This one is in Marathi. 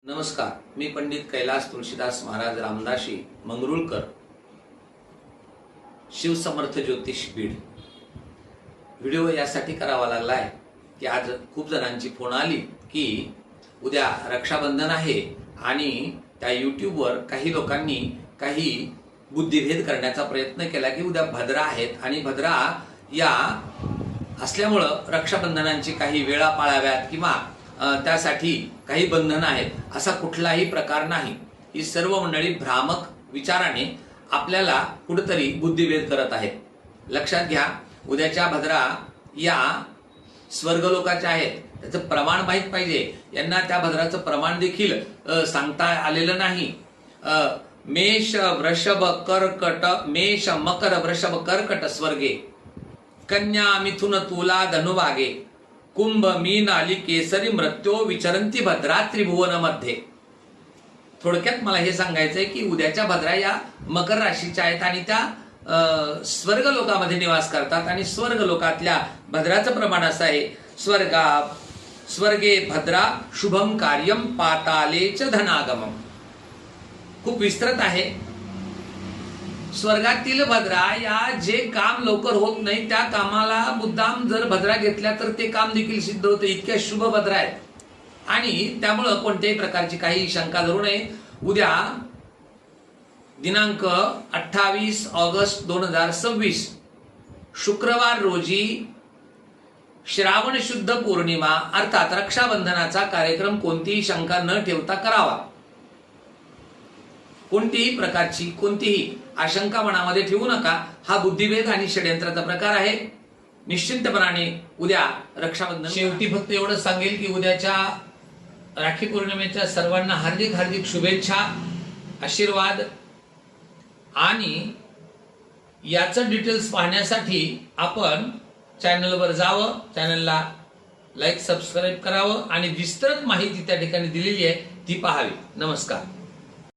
नमस्कार, मी पंडित कैलास तुलसीदास महाराज रामदासी मंगरुळकर, शिवसमर्थ ज्योतिष बीड। व्हिडिओ यासाठी करावा लागलाय की आज खूप जणांची फोन आली की उद्या रक्षाबंधन आहे आणि त्या यूट्यूबवर काही लोकांनी काही बुद्धिभेद करण्याचा प्रयत्न केला की उद्या भद्रा आहेत आणि भद्रा या असल्यामुळं रक्षाबंधनांची काही वेळा पाळाव्यात किंवा त्यासाठी काही बंधन आहेत, असा कुठलाही प्रकार नाही। ही सर्व मंडळी भ्रामक विचाराने आपल्याला कुठेतरी बुद्धिभेद करत आहेत। लक्षात घ्या, उद्याच्या भद्रा या स्वर्गलोकाच्या आहेत, त्याचं प्रमाण माहीत पाहिजे। यांना त्या भद्राचं प्रमाण देखील सांगता आलेलं नाही। मेष वृषभ कर्कट, मेष मकर वृषभ कर्कट स्वर्गे, कन्या मिथुन तुला धनुभागे, कुंभ मीन आली केसरी मृत्यो विचरंती भद्रा त्रिभुवन मध्ये। थोडक्यात मला हे सांगायचंय की उद्याच्या भद्रा या मकर राशीच्या आहेत आणि त्या स्वर्ग लोकामध्ये निवास करतात आणि स्वर्ग लोकातल्या भद्राचं प्रमाण असं आहे, स्वर्गे भद्रा शुभम कार्यम पातालेच धनागमम। खूप विस्तृत आहे। स्वर्गातील भद्रा या जे काम लवकर होत नाही त्या कामाला मुद्दाम जर भद्रा घेतल्या तर ते काम देखील सिद्ध होते, इतक्या शुभ भद्रा आहेत आणि त्यामुळे कोणत्याही प्रकारची काही शंका धरू नये। उद्या दिनांक 28 ऑगस्ट 2026 शुक्रवार रोजी श्रावण शुद्ध पौर्णिमा अर्थात रक्षाबंधनाचा कार्यक्रम कोणतीही शंका न ठेवता करावा। कोणतीही प्रकारची कोणतीही आशंका मनामध्ये ठेवू नका। हा बुद्धिभेद आणि षड्यंत्राचा प्रकार आहे। निश्चितपणाने उद्या रक्षाबंधन। शेवटी फक्त एवढं सांगेल की उद्याच्या राखी पौर्णिमेच्या सर्वांना हार्दिक हार्दिक शुभेच्छा, आशीर्वाद। आणि याचं डिटेल्स पाहण्यासाठी आपण चॅनलवर जावं, चॅनलला लाईक सबस्क्राईब करावं आणि विस्तृत माहिती त्या ठिकाणी दिलेली आहे ती पाहावी। नमस्कार।